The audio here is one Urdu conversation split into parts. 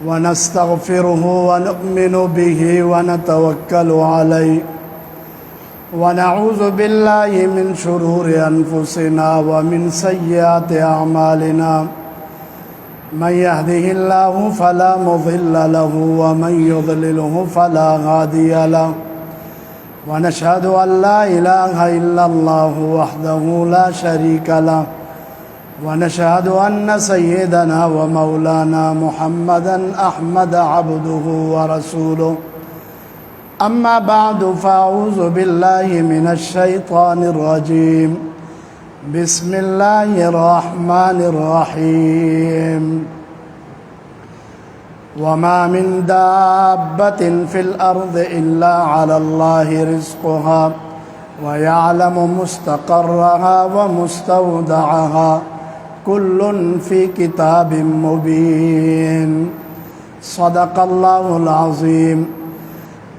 ونستغفره ونؤمن به ونتوكل عليه ونعوذ بالله من شرور أنفسنا ومن سيئات أعمالنا من يهده الله فلا مضل له ومن يضلله فلا هادي له ونشهد أن لا إله إلا الله وحده لا شريك له ونشهد أن سيدنا ومولانا محمدا أحمد عبده ورسوله أما بعد فأعوذ بالله من الشيطان الرجيم بسم الله الرحمن الرحيم وما من دابة في الأرض إلا على الله رزقها ويعلم مستقرها ومستودعها كل في كتاب مبين صدق الله العظيم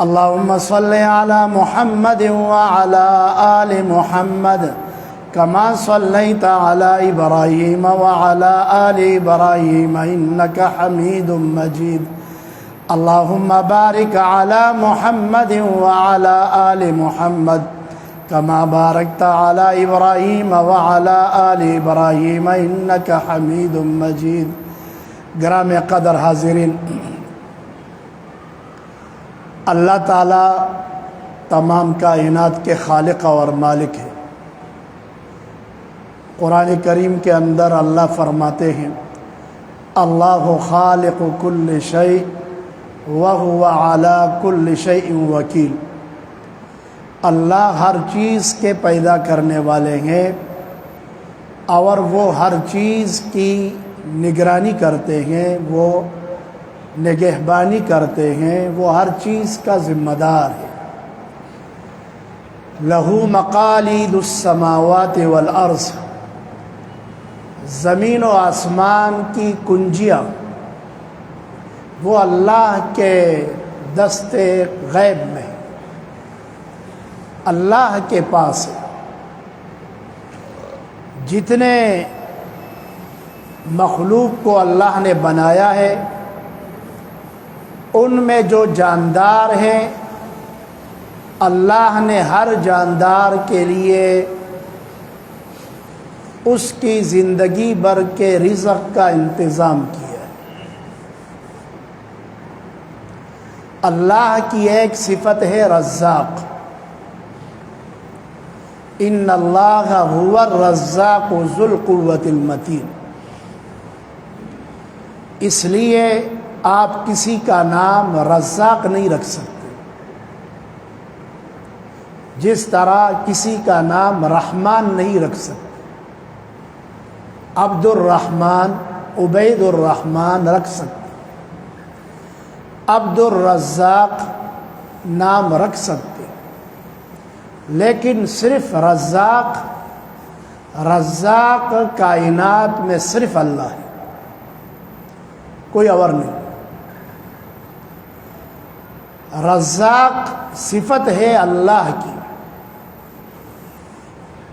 اللهم صل على محمد وعلى آل محمد كما صليت على إبراهيم وعلى آل إبراهيم إنك حميد مجيد اللهم بارك على محمد وعلى آل محمد كما باركت على إبراهيم وعلى آل إبراهيم إنك حميد مجيد گرام قدر حاضرین، اللہ تعالیٰ تمام کائنات کے خالق اور مالک ہے۔ قرآن کریم کے اندر اللہ فرماتے ہیں اللہ خالق کل شیء وهو علی کل شیء وکیل۔ اللہ ہر چیز کے پیدا کرنے والے ہیں اور وہ ہر چیز کی نگرانی کرتے ہیں، وہ نگہبانی کرتے ہیں، وہ ہر چیز کا ذمہ دار ہے۔ لہو مقالید السماوات والارض، زمین و آسمان کی کنجیاں وہ اللہ کے دست غیب میں، اللہ کے پاس ہے۔ جتنے مخلوق کو اللہ نے بنایا ہے ان میں جو جاندار ہیں، اللہ نے ہر جاندار کے لیے اس کی زندگی بھر کے رزق کا انتظام کیا ہے۔ اللہ کی ایک صفت ہے رزاق، ان اللہ هو الرزاق ذو القوة المتین۔ اس لیے آپ کسی کا نام رزاق نہیں رکھ سکتے، جس طرح کسی کا نام رحمان نہیں رکھ سکتے۔ عبد الرحمن، عبید الرحمن رکھ سکتے، عبد الرزاق نام رکھ سکتے، لیکن صرف رزاق کائنات میں صرف اللہ ہے، کوئی اور نہیں۔ رزاق صفت ہے اللہ کی،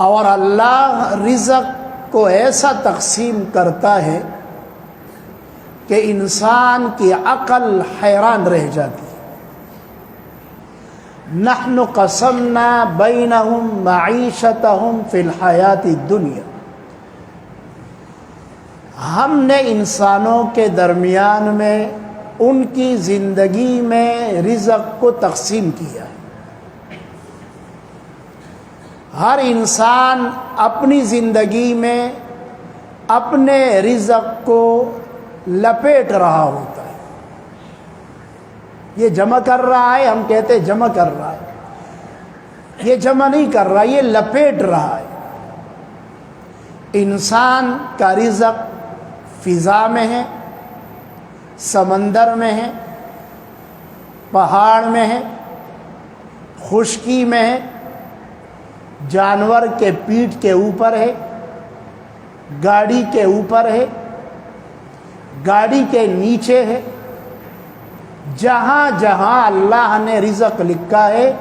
اور اللہ رزق کو ایسا تقسیم کرتا ہے کہ انسان کی عقل حیران رہ جاتی ہے۔ نحن قسمنا بینہم معیشتہم فی الحیات الدنیا، ہم نے انسانوں کے درمیان میں ان کی زندگی میں رزق کو تقسیم کیا ہے۔ ہر انسان اپنی زندگی میں اپنے رزق کو لپیٹ رہا ہوتا ہے۔ یہ جمع کر رہا ہے، ہم کہتے ہیں جمع کر رہا ہے، یہ جمع نہیں کر رہا، یہ لپیٹ رہا ہے۔ انسان کا رزق فضا میں ہے، سمندر میں ہے، پہاڑ میں ہے، خشکی میں ہے، جانور کے پیٹھ کے اوپر ہے، گاڑی کے اوپر ہے، گاڑی کے نیچے ہے۔ جہاں جہاں اللہ نے رزق لکھا ہے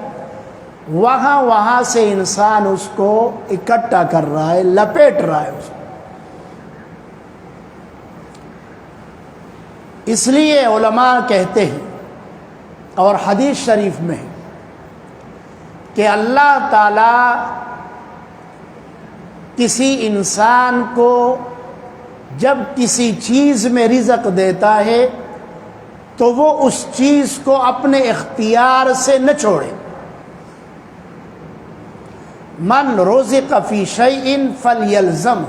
وہاں وہاں سے انسان اس کو اکٹھا کر رہا ہے، لپیٹ رہا ہے اس کو۔ اس لیے علماء کہتے ہیں اور حدیث شریف میں ہے کہ اللہ تعالیٰ کسی انسان کو جب کسی چیز میں رزق دیتا ہے تو وہ اس چیز کو اپنے اختیار سے نہ چھوڑے. من رزق فی شیء فلیلزم،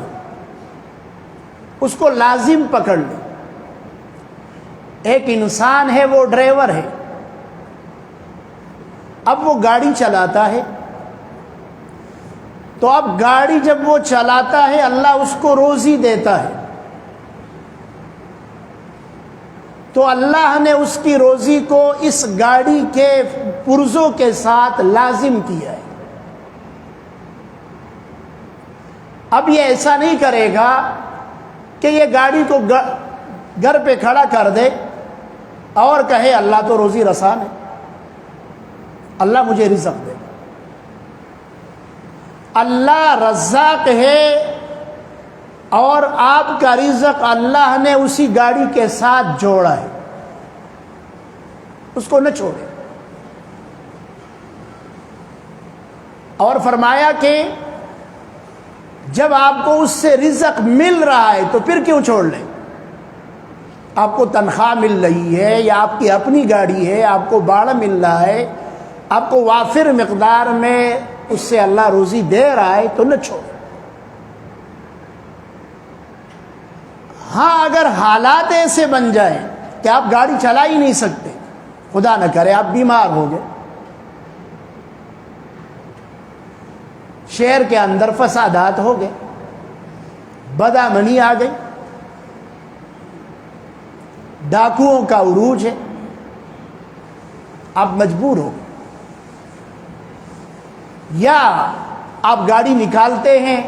اس کو لازم پکڑ لے. ایک انسان ہے، وہ ڈرائیور ہے، اب وہ گاڑی چلاتا ہے، تو اب گاڑی جب وہ چلاتا ہے اللہ اس کو روزی دیتا ہے، تو اللہ نے اس کی روزی کو اس گاڑی کے پرزوں کے ساتھ لازم کیا ہے. اب یہ ایسا نہیں کرے گا کہ یہ گاڑی کو گھر پہ کھڑا کر دے اور کہے اللہ تو روزی رسان ہے، اللہ مجھے رزق دے. اللہ رزاق ہے اور آپ کا رزق اللہ نے اسی گاڑی کے ساتھ جوڑا ہے، اس کو نہ چھوڑے. اور فرمایا کہ جب آپ کو اس سے رزق مل رہا ہے تو پھر کیوں چھوڑ لیں؟ آپ کو تنخواہ مل رہی ہے یا آپ کی اپنی گاڑی ہے، آپ کو بھاڑا مل رہا ہے، آپ کو وافر مقدار میں اس سے اللہ روزی دے رہا ہے تو نہ چھوڑیں. ہاں اگر حالات ایسے بن جائیں کہ آپ گاڑی چلا ہی نہیں سکتے، خدا نہ کرے آپ بیمار ہو گئے، شہر کے اندر فسادات ہو گئے، بدامنی آ گئی، ڈاکوؤں کا عروج ہے، آپ مجبور ہو گئے، یا آپ گاڑی نکالتے ہیں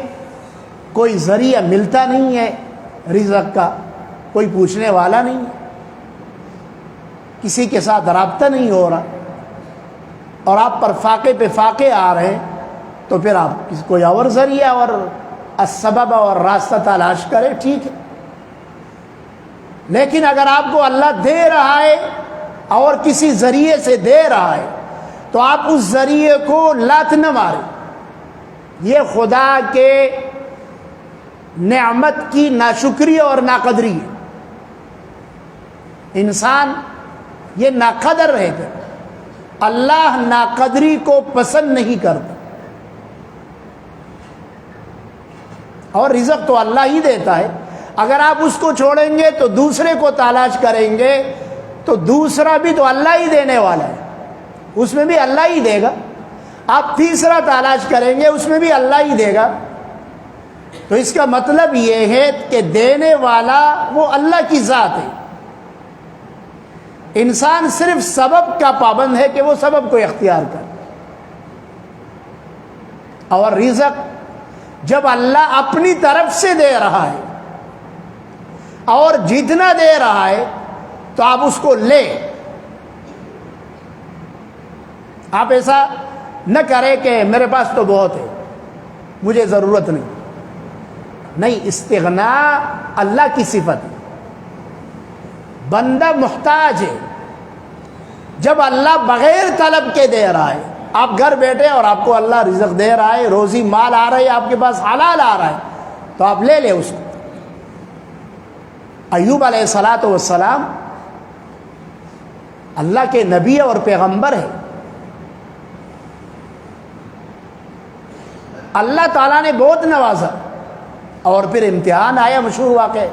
کوئی ذریعہ ملتا نہیں ہے رزق کا، کوئی پوچھنے والا نہیں ہے، کسی کے ساتھ رابطہ نہیں ہو رہا، اور آپ پر فاقے پہ فاقے آ رہے ہیں، تو پھر آپ کوئی اور ذریعہ اور السبب اور راستہ تلاش کرے، ٹھیک ہے. لیکن اگر آپ کو اللہ دے رہا ہے اور کسی ذریعے سے دے رہا ہے تو آپ اس ذریعے کو لات نہ ماریں. یہ خدا کے نعمت کی ناشکری اور ناقدری ہے. انسان یہ ناقدر ہے کہ اللہ ناقدری کو پسند نہیں کرتا، اور رزق تو اللہ ہی دیتا ہے. اگر آپ اس کو چھوڑیں گے تو دوسرے کو تلاش کریں گے تو دوسرا بھی تو اللہ ہی دینے والا ہے، اس میں بھی اللہ ہی دے گا. آپ تیسرا تلاش کریں گے، اس میں بھی اللہ ہی دے گا. تو اس کا مطلب یہ ہے کہ دینے والا وہ اللہ کی ذات ہے. انسان صرف سبب کا پابند ہے کہ وہ سبب کو اختیار کرے. اور رزق جب اللہ اپنی طرف سے دے رہا ہے اور جتنا دے رہا ہے تو آپ اس کو لیں. آپ ایسا نہ کریں کہ میرے پاس تو بہت ہے، مجھے ضرورت نہیں. نہیں، استغنا اللہ کی صفت ہے. بندہ محتاج ہے. جب اللہ بغیر طلب کے دے رہا ہے، آپ گھر بیٹھے اور آپ کو اللہ رزق دے رہا ہے، روزی مال آ رہی ہے، آپ کے پاس حلال آ رہا ہے، تو آپ لے لیں اس کو. ایوب علیہ الصلاۃ والسلام اللہ کے نبی اور پیغمبر ہے. اللہ تعالیٰ نے بہت نوازا، اور پھر امتحان آیا، مشہور واقعہ،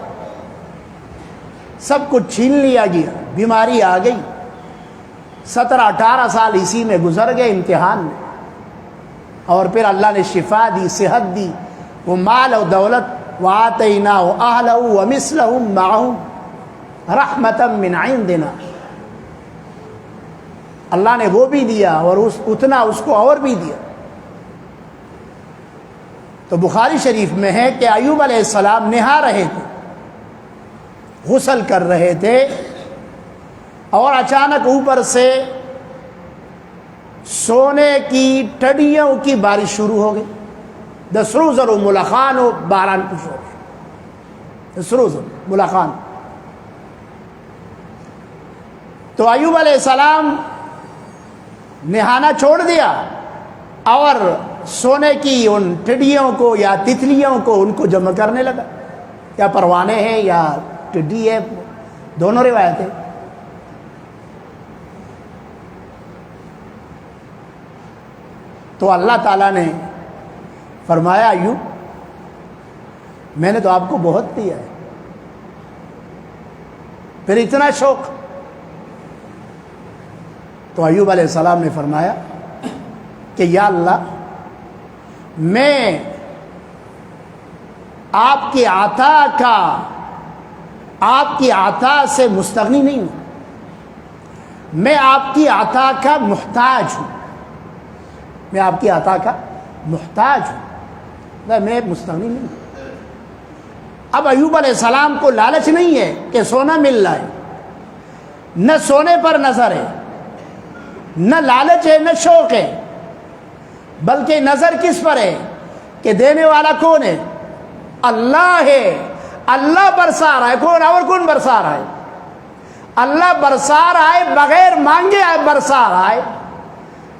سب کچھ چھین لیا گیا، بیماری آ گئی، 17-18 سال اسی میں گزر گئے امتحان میں، اور پھر اللہ نے شفا دی، صحت دی، وہ مال و دولت. وَآتَيْنَاهُ أَهْلَهُ وَمِثْلَهُمْ مَعَهُمْ رَحْمَةً مِّنْ عِنْدِنَا. اللہ نے وہ بھی دیا اور اتنا اس کو اور بھی دیا. تو بخاری شریف میں ہے کہ ایوب علیہ السلام نہا رہے تھے، غسل کر رہے تھے، اور اچانک اوپر سے سونے کی ٹڈیوں کی بارش شروع ہو گئی. دسروزر و ملخان و باران کی شروع، دسروزر ملخان. تو ایوب علیہ السلام نہانا چھوڑ دیا اور سونے کی ان ٹڈیوں کو یا تتلیوں کو ان کو جمع کرنے لگا. یا پروانے ہیں یا ٹڈی ہے، دونوں روایتیں. تو اللہ تعالیٰ نے فرمایا ایوب میں نے تو آپ کو بہت دیا ہے، پھر اتنا شوق. تو ایوب علیہ السلام نے فرمایا کہ یا اللہ میں آپ کی عطا سے مستغنی نہیں ہوں، میں آپ کی عطا کا محتاج ہوں. میں آپ کی عطا کا محتاج ہوں، میں مستغنی نہیں ہوں. اب ایوب علیہ السلام کو لالچ نہیں ہے کہ سونا مل رہا ہے، نہ سونے پر نظر ہے، نہ لالچ ہے، نہ شوق ہے، بلکہ نظر کس پر ہے کہ دینے والا کون ہے؟ اللہ ہے. اللہ برسا رہا ہے. کون برسا رہا ہے؟ اللہ برسا رہا ہے، بغیر مانگے برسا رہا ہے.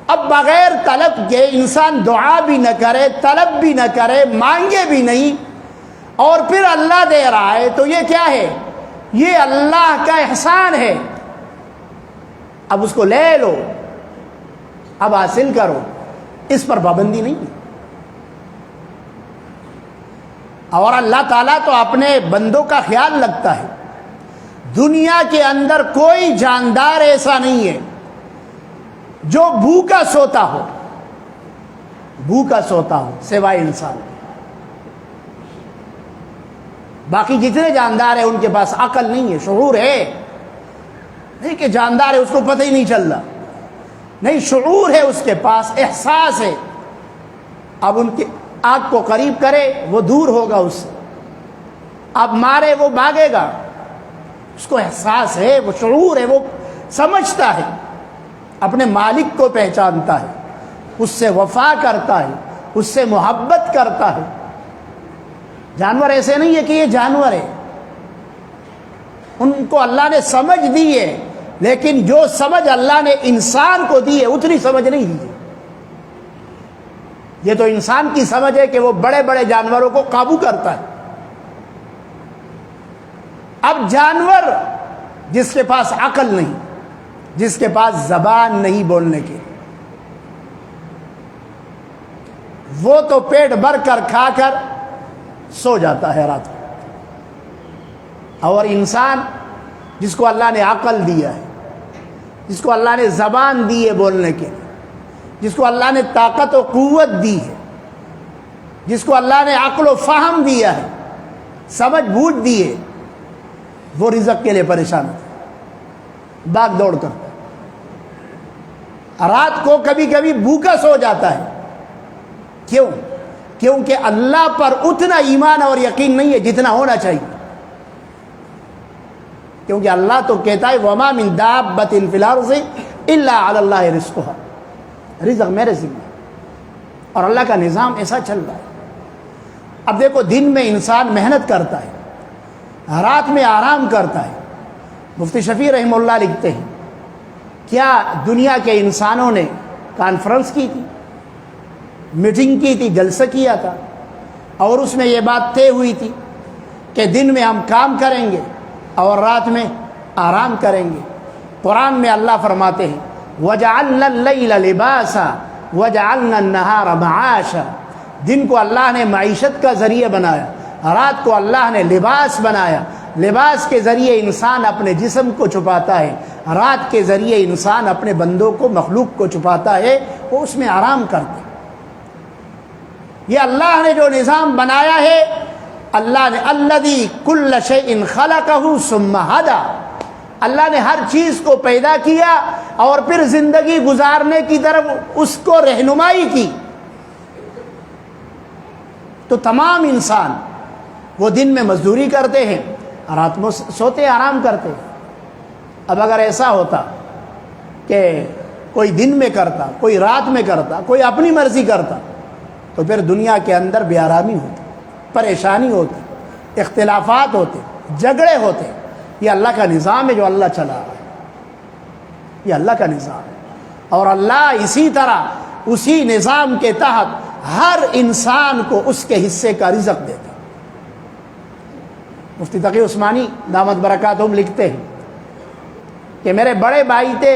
اب بغیر طلب کے انسان دعا بھی نہ کرے، طلب بھی نہ کرے، مانگے بھی نہیں، اور پھر اللہ دے رہا ہے، تو یہ کیا ہے؟ یہ اللہ کا احسان ہے. اب اس کو لے لو، اب حاصل کرو، اس پر پابندی نہیں. اور اللہ تعالیٰ تو اپنے بندوں کا خیال رکھتا ہے. دنیا کے اندر کوئی جاندار ایسا نہیں ہے جو بھوکا سوتا ہو سوائے انسان. باقی جتنے جاندار ہیں ان کے پاس عقل نہیں ہے، شعور ہے. نہیں کہ جاندار ہے اس کو پتہ ہی نہیں چل رہا، نہیں، شعور ہے اس کے پاس، احساس ہے. اب ان کی آنکھ کو قریب کرے وہ دور ہوگا اس سے، اب مارے وہ بھاگے گا. اس کو احساس ہے، وہ شعور ہے، وہ سمجھتا ہے، اپنے مالک کو پہچانتا ہے، اس سے وفا کرتا ہے، اس سے محبت کرتا ہے. جانور ایسے نہیں ہے کہ یہ جانور ہے، ان کو اللہ نے سمجھ دی ہے، لیکن جو سمجھ اللہ نے انسان کو دی ہے اتنی سمجھ نہیں دی. یہ تو انسان کی سمجھ ہے کہ وہ بڑے بڑے جانوروں کو قابو کرتا ہے. اب جانور جس کے پاس عقل نہیں، جس کے پاس زبان نہیں بولنے کی، وہ تو پیٹ بھر کر کھا کر سو جاتا ہے رات کو. اور انسان جس کو اللہ نے عقل دیا ہے، جس کو اللہ نے زبان دی ہے بولنے کے، جس کو اللہ نے طاقت و قوت دی ہے، جس کو اللہ نے عقل و فہم دیا ہے، سمجھ بوجھ دی ہے، وہ رزق کے لیے پریشان ہوتا ہے، بھاگ دوڑ کر. رات کو کبھی کبھی بھوکا سو جاتا ہے. کیوں؟ کیونکہ اللہ پر اتنا ایمان اور یقین نہیں ہے جتنا ہونا چاہیے. کیونکہ اللہ تو کہتا ہے وَمَا مِن دَابَّةٍ فِي الْأَرْضِ إِلَّا عَلَى اللَّهِ رِزْقُهَا، رزق میرے ذمہ. اور اللہ کا نظام ایسا چل رہا ہے. اب دیکھو، دن میں انسان محنت کرتا ہے، رات میں آرام کرتا ہے. مفتی شفیع رحمہ اللہ لکھتے ہیں، کیا دنیا کے انسانوں نے کانفرنس کی تھی، میٹنگ کی تھی، جلسہ کیا تھا، اور اس میں یہ بات طے ہوئی تھی کہ دن میں ہم کام کریں گے اور رات میں آرام کریں گے. قرآن میں اللہ فرماتے ہیں وَجَعَلْنَا اللَّيْلَ لِبَاسًا وَجَعَلْنَا النَّهَارَ مَعَاشًا. دن کو اللہ نے معیشت کا ذریعہ بنایا، رات کو اللہ نے لباس بنایا. لباس کے ذریعے انسان اپنے جسم کو چھپاتا ہے، رات کے ذریعے انسان اپنے بندوں کو، مخلوق کو چھپاتا ہے، وہ اس میں آرام کرتے. یہ اللہ نے جو نظام بنایا ہے، اللہ نے الذی کل شیء خلقہ ثم ہدی، اللہ نے ہر چیز کو پیدا کیا اور پھر زندگی گزارنے کی طرف اس کو رہنمائی کی. تو تمام انسان وہ دن میں مزدوری کرتے ہیں، رات میں سوتے آرام کرتے. اب اگر ایسا ہوتا کہ کوئی دن میں کرتا، کوئی رات میں کرتا، کوئی اپنی مرضی کرتا، تو پھر دنیا کے اندر بے آرامی ہوتی، پریشانی ہوتی، اختلافات ہوتے، جھگڑے ہوتے. یہ اللہ کا نظام ہے جو اللہ چلا رہا ہے. یہ اللہ کا نظام ہے، اور اللہ اسی طرح اسی نظام کے تحت ہر انسان کو اس کے حصے کا رزق دیتا۔ مفتی تقی عثمانی دامت برکاتہم لکھتے ہیں کہ میرے بڑے بھائی تھے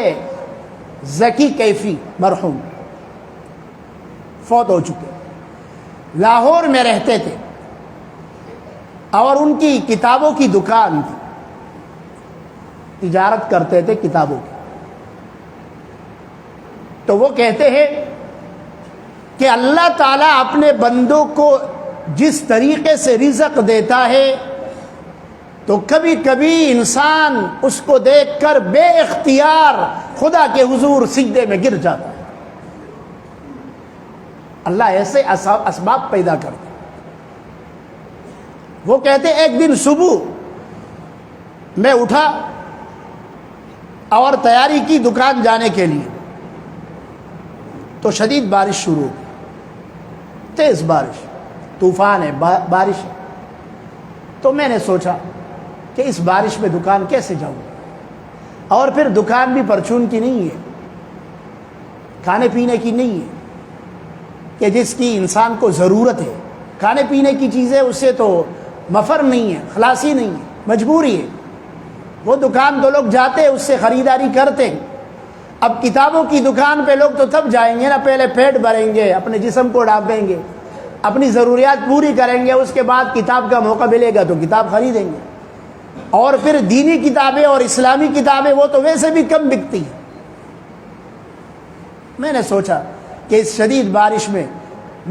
ذکی کیفی، مرحوم، فوت ہو چکے، لاہور میں رہتے تھے اور ان کی کتابوں کی دکان تھی، تجارت کرتے تھے کتابوں کی۔ تو وہ کہتے ہیں کہ اللہ تعالیٰ اپنے بندوں کو جس طریقے سے رزق دیتا ہے تو کبھی کبھی انسان اس کو دیکھ کر بے اختیار خدا کے حضور سجدے میں گر جاتا ہے۔ اللہ ایسے اسباب پیدا کرتا ہے۔ وہ کہتے ایک دن صبح میں اٹھا اور تیاری کی دکان جانے کے لیے، تو شدید بارش شروع ہو گئی، تیز بارش، طوفان ہے، بارش ہے۔ تو میں نے سوچا کہ اس بارش میں دکان کیسے جاؤں، اور پھر دکان بھی پرچون کی نہیں ہے، کھانے پینے کی نہیں ہے کہ جس کی انسان کو ضرورت ہے، کھانے پینے کی چیزیں اس سے تو مفر نہیں ہے، خلاصی نہیں ہے، مجبوری ہے۔ وہ دکان تو لوگ جاتے ہیں، اس سے خریداری کرتے ہیں۔ اب کتابوں کی دکان پہ لوگ تو تب جائیں گے نا، پہلے پیٹ بھریں گے، اپنے جسم کو ڈھانپیں گے، اپنی ضروریات پوری کریں گے، اس کے بعد کتاب کا موقع ملے گا تو کتاب خریدیں گے۔ اور پھر دینی کتابیں اور اسلامی کتابیں وہ تو ویسے بھی کم بکتی ہیں۔ میں نے سوچا کہ اس شدید بارش میں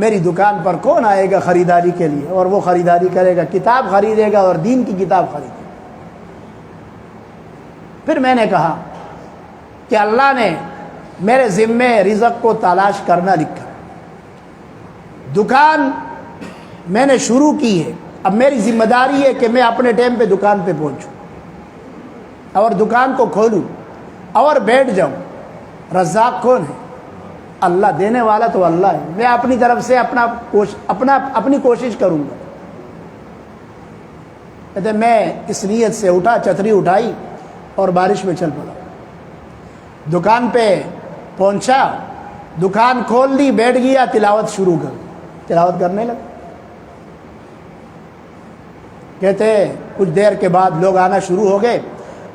میری دکان پر کون آئے گا خریداری کے لیے، اور وہ خریداری کرے گا، کتاب خریدے گا اور دین کی کتاب خریدے گا۔ پھر میں نے کہا کہ اللہ نے میرے ذمے رزق کو تلاش کرنا لکھا، دکان میں نے شروع کی ہے، اب میری ذمہ داری ہے کہ میں اپنے ٹائم پہ دکان پہ پہنچوں اور دکان کو کھولوں اور بیٹھ جاؤں۔ رزاق کون ہے؟ اللہ، دینے والا تو اللہ ہے، میں اپنی طرف سے اپنی کوشش کروں گا۔ کہتے میں اس نیت سے اٹھا، چھتری اٹھائی اور بارش میں چل پڑا، دکان پہ پہنچا، دکان کھول دی، بیٹھ گیا، تلاوت کرنے لگا۔ کہتے کچھ دیر کے بعد لوگ آنا شروع ہو گئے،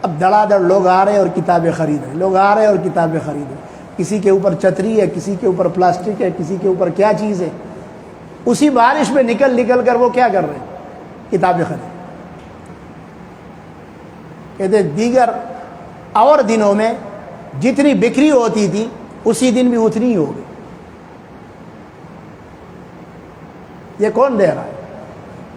اب دڑا دڑ لوگ آ رہے اور کتابیں خرید رہے، لوگ آ رہے اور کتابیں خرید رہے، کسی کے اوپر چھتری ہے، کسی کے اوپر پلاسٹک ہے، کسی کے اوپر کیا چیز ہے، اسی بارش میں نکل کر وہ کیا کر رہے ہیں؟ کتابیں خرید۔ کہتے دیگر اور دنوں میں جتنی بکری ہوتی تھی اسی دن بھی اتنی ہی ہو گئی۔ یہ کون دے رہا ہے؟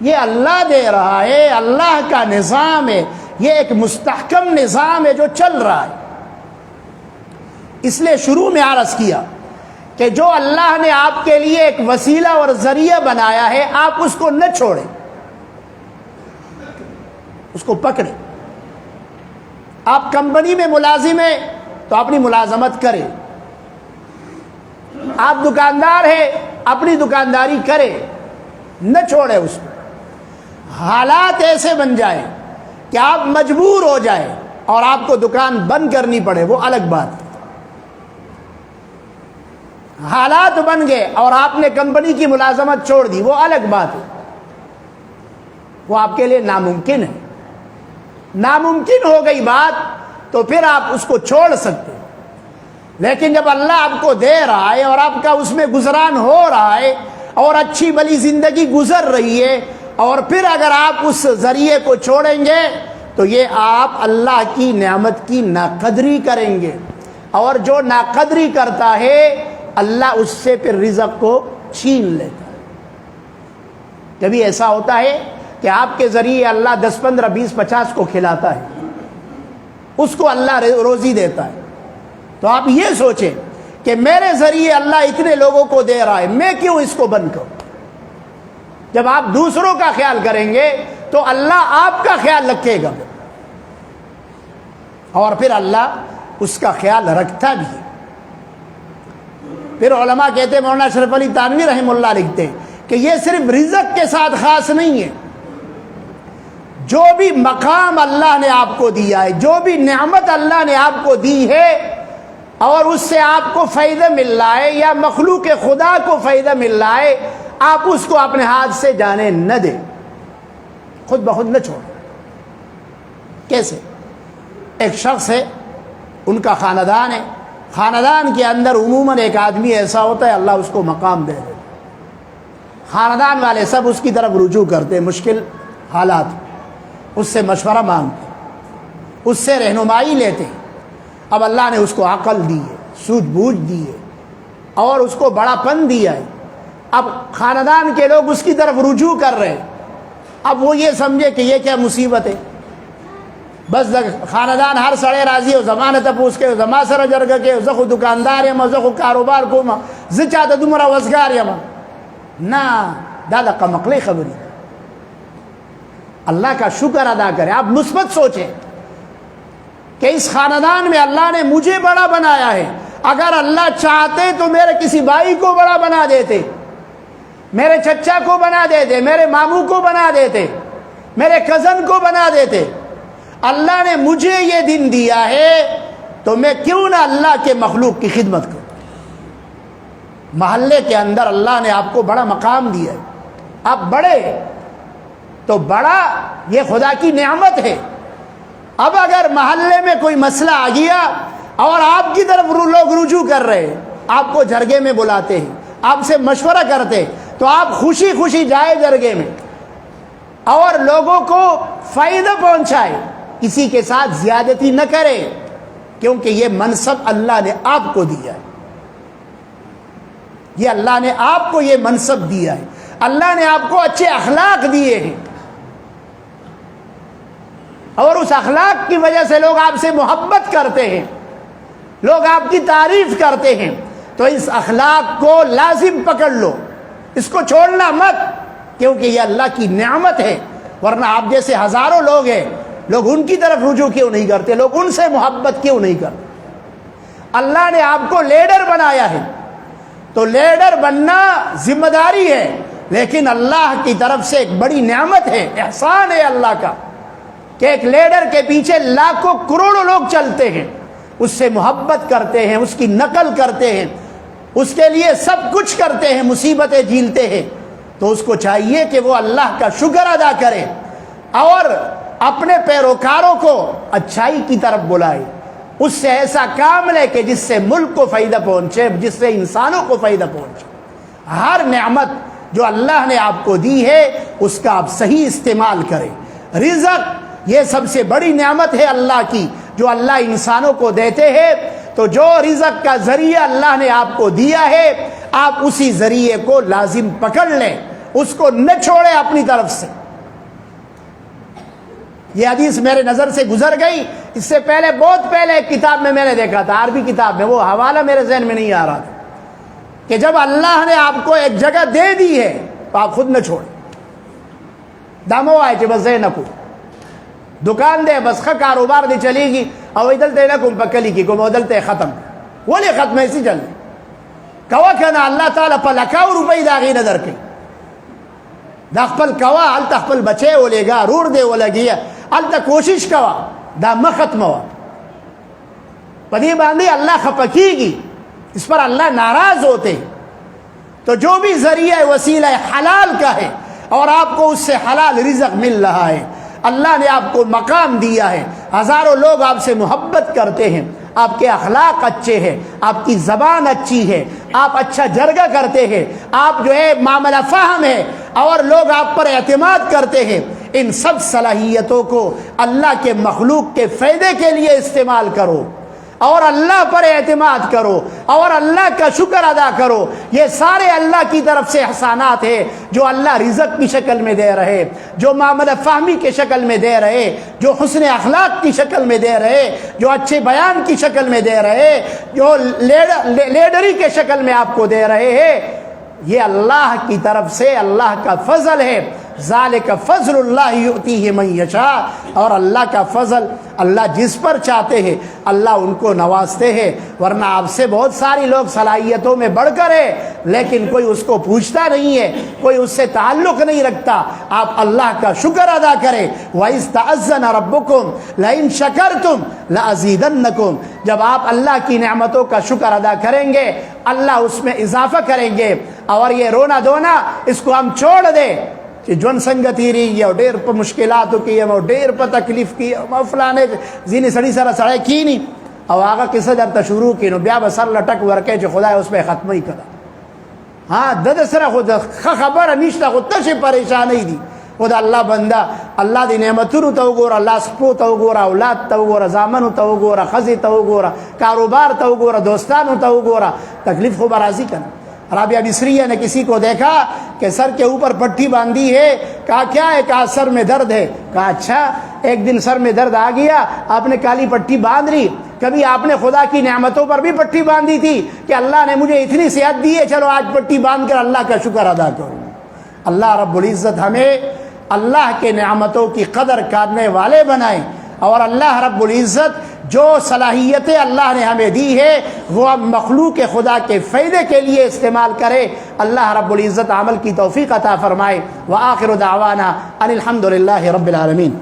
یہ اللہ دے رہا ہے، اللہ کا نظام ہے، یہ ایک مستحکم نظام ہے جو چل رہا ہے۔ اس لیے شروع میں عرض کیا کہ جو اللہ نے آپ کے لیے ایک وسیلہ اور ذریعہ بنایا ہے، آپ اس کو نہ چھوڑیں، اس کو پکڑیں۔ آپ کمپنی میں ملازم ہیں تو اپنی ملازمت کریں، آپ دکاندار ہیں اپنی دکانداری کریں، نہ چھوڑیں اس کو۔ حالات ایسے بن جائیں کہ آپ مجبور ہو جائیں اور آپ کو دکان بند کرنی پڑے، وہ الگ بات ہے۔ حالات بن گئے اور آپ نے کمپنی کی ملازمت چھوڑ دی، وہ الگ بات ہے، وہ آپ کے لیے ناممکن ہے۔ ناممکن ہو گئی بات تو پھر آپ اس کو چھوڑ سکتے ہیں، لیکن جب اللہ آپ کو دے رہا ہے اور آپ کا اس میں گزران ہو رہا ہے اور اچھی بھلی زندگی گزر رہی ہے، اور پھر اگر آپ اس ذریعے کو چھوڑیں گے تو یہ آپ اللہ کی نعمت کی ناقدری کریں گے، اور جو ناقدری کرتا ہے اللہ اس سے پھر رزق کو چھین لیتا ہے۔ کبھی ایسا ہوتا ہے کہ آپ کے ذریعے اللہ 10 15 20 50 کو کھلاتا ہے، اس کو اللہ روزی دیتا ہے، تو آپ یہ سوچیں کہ میرے ذریعے اللہ اتنے لوگوں کو دے رہا ہے، میں کیوں اس کو بند کروں؟ جب آپ دوسروں کا خیال کریں گے تو اللہ آپ کا خیال رکھے گا، اور پھر اللہ اس کا خیال رکھتا بھی ہے۔ پھر علماء کہتے ہیں، مولانا اشرف علی تھانوی رحمہ اللہ لکھتے ہیں کہ یہ صرف رزق کے ساتھ خاص نہیں ہے، جو بھی مقام اللہ نے آپ کو دیا ہے، جو بھی نعمت اللہ نے آپ کو دی ہے، اور اس سے آپ کو فائدہ مل رہا ہے یا مخلوق خدا کو فائدہ مل رہا ہے، آپ اس کو اپنے ہاتھ سے جانے نہ دیں، خود بخود نہ چھوڑیں۔ کیسے؟ ایک شخص ہے، ان کا خاندان ہے، خاندان کے اندر عموماً ایک آدمی ایسا ہوتا ہے اللہ اس کو مقام دے دے، خاندان والے سب اس کی طرف رجوع کرتے ہیں، مشکل حالات اس سے مشورہ مانگتے، اس سے رہنمائی لیتے۔ اب اللہ نے اس کو عقل دی ہے، سوجھ بوجھ دی ہے اور اس کو بڑا پن دیا ہے۔ اب خاندان کے لوگ اس کی طرف رجوع کر رہے ہیں، اب وہ یہ سمجھے کہ یہ کیا مصیبت ہے، بس خاندان ہر سڑے راضی ہو ضمانت پوچھ کے زما سر جرگ کے زخو دکاندار یم زخو کاروبار کو ما زچاته دومره وزګار یم نہ، دادا قمقلی خبری۔ اللہ کا شکر ادا کرے، آپ مثبت سوچیں کہ اس خاندان میں اللہ نے مجھے بڑا بنایا ہے، اگر اللہ چاہتے تو میرے کسی بھائی کو بڑا بنا دیتے، میرے چچا کو بنا دیتے، میرے ماموں کو بنا دیتے، میرے کزن کو بنا دیتے۔ اللہ نے مجھے یہ دن دیا ہے تو میں کیوں نہ اللہ کے مخلوق کی خدمت کروں۔ محلے کے اندر اللہ نے آپ کو بڑا مقام دیا ہے، آپ بڑے تو بڑا یہ خدا کی نعمت ہے۔ اب اگر محلے میں کوئی مسئلہ آ گیا اور آپ کی طرف لوگ رجوع کر رہے ہیں، آپ کو جرگے میں بلاتے ہیں، آپ سے مشورہ کرتے، تو آپ خوشی خوشی جائے جرگے میں اور لوگوں کو فائدہ پہنچائے، کسی کے ساتھ زیادتی نہ کرے، کیونکہ یہ منصب اللہ نے آپ کو دیا ہے، یہ اللہ نے آپ کو یہ منصب دیا ہے، اللہ نے آپ کو اچھے اخلاق دیے ہیں اور اس اخلاق کی وجہ سے لوگ آپ سے محبت کرتے ہیں، لوگ آپ کی تعریف کرتے ہیں۔ تو اس اخلاق کو لازم پکڑ لو، اس کو چھوڑنا مت، کیونکہ یہ اللہ کی نعمت ہے۔ ورنہ آپ جیسے ہزاروں لوگ ہیں، لوگ ان کی طرف رجوع کیوں نہیں کرتے، لوگ ان سے محبت کیوں نہیں کرتے؟ اللہ نے آپ کو لیڈر بنایا ہے تو لیڈر بننا ذمہ داری ہے، لیکن اللہ کی طرف سے ایک بڑی نعمت ہے، احسان ہے اللہ کا کہ ایک لیڈر کے پیچھے لاکھوں کروڑوں لوگ چلتے ہیں، اس سے محبت کرتے ہیں، اس کی نقل کرتے ہیں، اس کے لیے سب کچھ کرتے ہیں، مصیبتیں جھیلتے ہیں، تو اس کو چاہیے کہ وہ اللہ کا شکر ادا کرے اور اپنے پیروکاروں کو اچھائی کی طرف بلائے، اس سے ایسا کام لے کہ جس سے ملک کو فائدہ پہنچے، جس سے انسانوں کو فائدہ پہنچے۔ ہر نعمت جو اللہ نے آپ کو دی ہے اس کا آپ صحیح استعمال کریں۔ رزق یہ سب سے بڑی نعمت ہے اللہ کی جو اللہ انسانوں کو دیتے ہیں، تو جو رزق کا ذریعہ اللہ نے آپ کو دیا ہے آپ اسی ذریعے کو لازم پکڑ لیں، اس کو نہ چھوڑیں اپنی طرف سے۔ یہ حدیث میرے نظر سے گزر گئی، اس سے پہلے بہت پہلے ایک کتاب میں نے دیکھا تھا، عربی کتاب میں، وہ حوالہ میرے ذہن میں نہیں آ رہا تھا، کہ جب اللہ نے آپ کو ایک جگہ دے دی ہے تو آپ خود نہ چھوڑیں۔ دامو آئے کہ بس نہ کو دکان دے بس خا کاروبار دی چلے گی او دلتے نہ کم پکلی کی کم دلتے ختم ولی ختم ایسی چل کوا کنا اللہ تعالی پلکاو روپی داغی نظر کی دا خپل کوا علتا خپل بچے ہو لے گا رور دے ہو لگیا علتا کوشش کوا دا مختم ہوا پدی باندھی اللہ خپکی گی، اس پر اللہ ناراض ہوتے۔ تو جو بھی ذریعہ وسیلہ حلال کا ہے اور آپ کو اس سے حلال رزق مل رہا ہے، اللہ نے آپ کو مقام دیا ہے، ہزاروں لوگ آپ سے محبت کرتے ہیں، آپ کے اخلاق اچھے ہیں، آپ کی زبان اچھی ہے، آپ اچھا جرگہ کرتے ہیں، آپ جو ہے معاملہ فہم ہے اور لوگ آپ پر اعتماد کرتے ہیں، ان سب صلاحیتوں کو اللہ کے مخلوق کے فائدے کے لیے استعمال کرو اور اللہ پر اعتماد کرو اور اللہ کا شکر ادا کرو۔ یہ سارے اللہ کی طرف سے احسانات ہیں جو اللہ رزق کی شکل میں دے رہے، جو معاملہ فہمی کے شکل میں دے رہے، جو حسن اخلاق کی شکل میں دے رہے، جو اچھے بیان کی شکل میں دے رہے، جو لیڈری کے شکل میں آپ کو دے رہے ہیں، یہ اللہ کی طرف سے اللہ کا فضل ہے۔ ذالک فضل اللہ یؤتیہ من یشاء، اور اللہ کا فضل اللہ جس پر چاہتے ہیں اللہ ان کو نوازتے ہیں۔ ورنہ آپ سے بہت ساری لوگ صلاحیتوں میں بڑھ کر ہے لیکن کوئی اس کو پوچھتا نہیں ہے، کوئی اس سے تعلق نہیں رکھتا۔ آپ اللہ کا شکر ادا کریں۔ وَإِذْ تَأَذَّنَ رَبُّكُمْ لَئِن شَكَرْتُمْ لَأَزِيدَنَّكُمْ، جب آپ اللہ کی نعمتوں کا شکر ادا کریں گے اللہ اس میں اضافہ کریں گے. اور یہ رونا دھونا اس کو ہم چھوڑ دیں کہ جون سنگتی رہی ہے ڈیر پر مشکلات کی ہے ڈیر پر تکلیف کی ہے فلانے زینی سڑی سارا سڑے کی نہیں اور آگا کسے در شروع کی نو بیا بسر لٹک ورکے جو خدا اس پہ ختم ہی کرا. ہاں دد سر خود خبر نشتا خود تش پریشانی دی خدا اللہ بندہ اللہ دی نعمتونو تو گورا اللہ سپو تو گورا اولاد تو گورا زامنو تو گورا خزی تو گورا کاروبار تو گورا دوستانو تو گورا تکلیف خوب راضی کرنا. رابعہ مصریہ نے کسی کو دیکھا کہ سر کے اوپر پٹھی باندھی ہے. کہا کیا ہے؟ کہا سر میں درد ہے. کہا اچھا ایک دن سر میں درد آ گیا آپ نے کالی پٹھی باندھ لی. کبھی آپ نے خدا کی نعمتوں پر بھی پٹھی باندھی تھی کہ اللہ نے مجھے اتنی صحت دی ہے چلو آج پٹھی باندھ کر اللہ کا شکر ادا کروں. اللہ رب العزت ہمیں اللہ کے نعمتوں کی قدر کرنے والے بنائیں اور اللہ رب العزت جو صلاحیتیں اللہ نے ہمیں دی ہے وہ ہم مخلوق خدا کے فائدے کے لیے استعمال کرے. اللہ رب العزت عمل کی توفیق عطا فرمائے. وآخر دعوانا ان الحمد للہ رب العالمین.